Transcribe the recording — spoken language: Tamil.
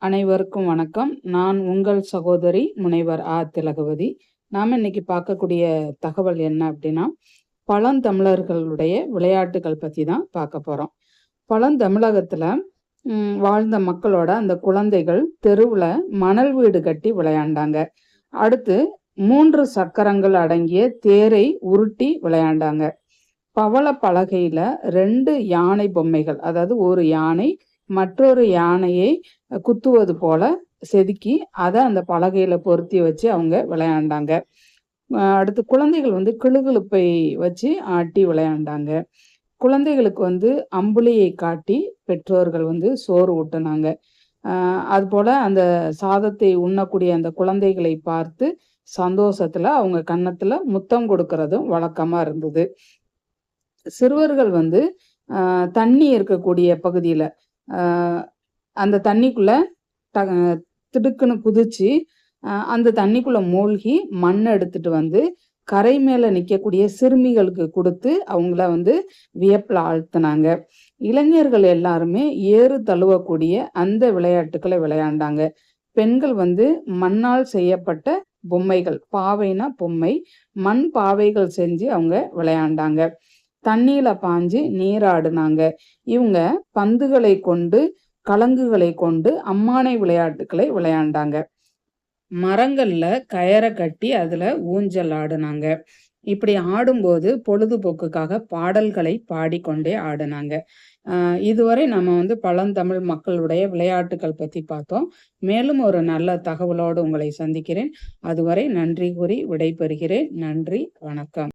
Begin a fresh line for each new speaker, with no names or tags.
அனைவருக்கும் வணக்கம். நான் உங்கள் சகோதரி முனைவர் திலகவதி. நாம இன்னைக்கு பார்க்கக்கூடிய தகவல் என்ன அப்படின்னா, பழந்தமிழர்களுடைய விளையாட்டுகள் பத்தி தான் பார்க்க போறோம். பழந்தமிழகத்துல வாழ்ந்த மக்களோட அந்த குழந்தைகள் தெருவுல மணல் வீடு கட்டி விளையாண்டாங்க. அடுத்து 3 சக்கரங்கள் அடங்கிய தேரை உருட்டி விளையாண்டாங்க. பவள பலகையில 2 யானை பொம்மைகள், அதாவது ஒரு யானை மற்றொரு யானையை குத்துவது போல செதுக்கி அதை அந்த பலகையில பொருத்தி வச்சு அவங்க விளையாண்டாங்க. அடுத்து குழந்தைகள் கிளுகிளுப்பை வச்சு ஆட்டி விளையாண்டாங்க. குழந்தைகளுக்கு அம்புலியை காட்டி பெற்றோர்கள் சோறு ஊட்டினாங்க. அது போல அந்த சாதத்தை உண்ணக்கூடிய அந்த குழந்தைகளை பார்த்து சந்தோஷத்துல அவங்க கன்னத்துல முத்தம் கொடுக்கறதும் வழக்கமா இருந்தது. சிறுவர்கள் தண்ணி இருக்கக்கூடிய பகுதியில அந்த தண்ணிக்குள்ள திடுக்குன்னு குதிச்சு அந்த தண்ணிக்குள்ள மூழ்கி மண் எடுத்துட்டு கரை மேல நிற்கக்கூடிய சிறுமிகளுக்கு கொடுத்து அவங்கள வியப்பில் ஆழ்த்தினாங்க. இளைஞர்கள் எல்லாருமே ஏறு தழுவக்கூடிய அந்த விளையாட்டுக்களை விளையாண்டாங்க. பெண்கள் மண்ணால் செய்யப்பட்ட பொம்மைகள், பாவைனா பொம்மை, மண் பாவைகள் செஞ்சு அவங்க விளையாண்டாங்க. தண்ணியில பாஞ்சு நீராடினாங்க. இவங்க பந்துகளை கொண்டு கலங்குகளை கொண்டு அம்மானை விளையாட்டுக்களை விளையாண்டாங்க. மரங்கள்ல கயரை கட்டி அதுல ஊஞ்சல் ஆடினாங்க. இப்படி ஆடும்போது பொழுதுபோக்குக்காக பாடல்களை பாடிக்கொண்டே ஆடினாங்க. இதுவரை நம்ம பழந்தமிழ் மக்களுடைய விளையாட்டுகள் பத்தி பார்த்தோம். மேலும் ஒரு நல்ல தகவலோடு உங்களை சந்திக்கிறேன். அதுவரை நன்றி கூறி விடைபெறுகிறேன். நன்றி, வணக்கம்.